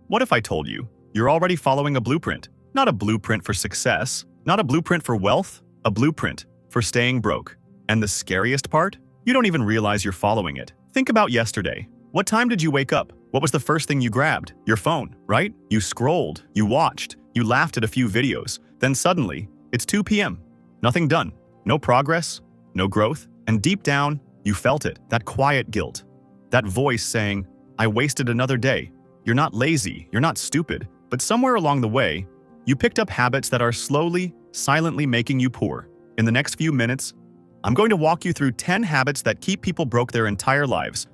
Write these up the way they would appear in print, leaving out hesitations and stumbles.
What if I told you you're already following a blueprint? Not a blueprint for success, not a blueprint for wealth, a blueprint for staying broke. And the scariest part? You don't even realize you're following it. Think about yesterday. What time did you wake up? What was the first thing you grabbed? Your phone, right? You scrolled, you watched, you laughed at a few videos. Then suddenly, it's 2 p.m. Nothing done. No progress, no growth. And deep down, you felt it, that quiet guilt. That voice saying, I wasted another day. You're not lazy, you're not stupid, but somewhere along the way, you picked up habits that are slowly, silently making you poor. In the next few minutes, I'm going to walk you through 10 habits that keep people broke their entire lives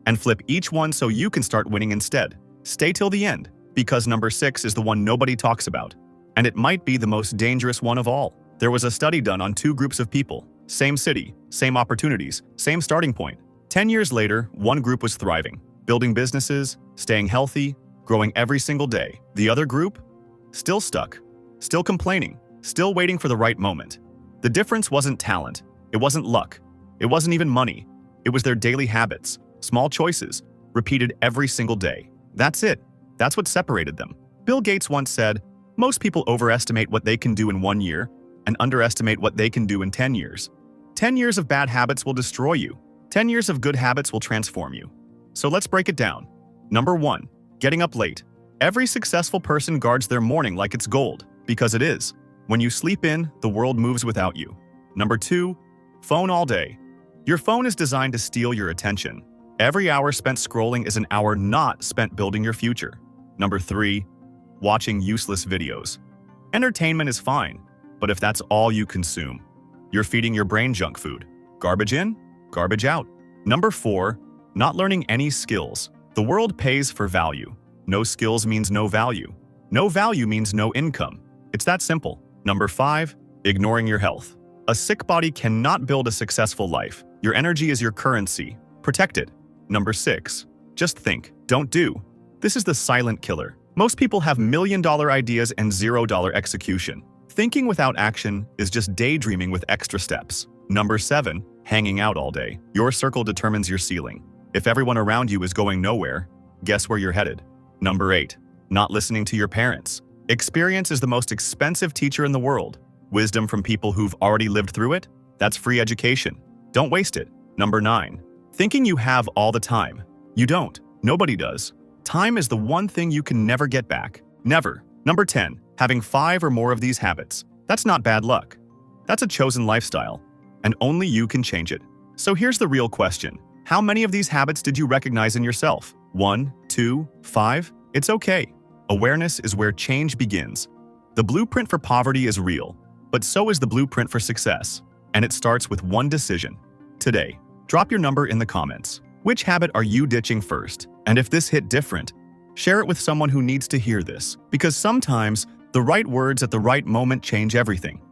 and flip each one so you can start winning instead. Stay till the end, because number 6 is the one nobody talks about. And it might be the most dangerous one of all. There was a study done on 2 groups of people. Same city, same opportunities, same starting point. 10 years later, one group was thriving, building businesses, staying healthy, growing every single day. The other group? Still stuck, still complaining, still waiting for the right moment. The difference wasn't talent, it wasn't luck, it wasn't even money. It was their daily habits, small choices, repeated every single day. That's it. That's what separated them. Bill Gates once said, most people overestimate what they can do in 1 year and underestimate what they can do in 10 years. 10 years of bad habits will destroy you. 10 years of good habits will transform you. So let's break it down. Number 1, getting up late. Every successful person guards their morning like it's gold, because it is. When you sleep in, the world moves without you. Number 2, phone all day. Your phone is designed to steal your attention. Every hour spent scrolling is an hour not spent building your future. Number 3, watching useless videos. Entertainment is fine, but if that's all you consume, you're feeding your brain junk food. Garbage in, garbage out. Number 4, not learning any skills. The world pays for value. No skills means no value. No value means no income. It's that simple. Number 5, ignoring your health. A sick body cannot build a successful life. Your energy is your currency. Protect it. Number 6, just think, don't do. This is the silent killer. Most people have million-dollar ideas and $0 execution. Thinking without action is just daydreaming with extra steps. Number 7, hanging out all day. Your circle determines your ceiling. If everyone around you is going nowhere, guess where you're headed? Number 8, not listening to your parents. Experience is the most expensive teacher in the world. Wisdom from people who've already lived through it? That's free education. Don't waste it. Number 9, thinking you have all the time. You don't. Nobody does. Time is the one thing you can never get back. Never. Number 10, having 5 or more of these habits. That's not bad luck. That's a chosen lifestyle, and only you can change it. So here's the real question. How many of these habits did you recognize in yourself? 1, 2, 5? It's okay. Awareness is where change begins. The blueprint for poverty is real, but so is the blueprint for success. And it starts with one decision. Today, drop your number in the comments. Which habit are you ditching first? And if this hit different, share it with someone who needs to hear this. Because sometimes, the right words at the right moment change everything.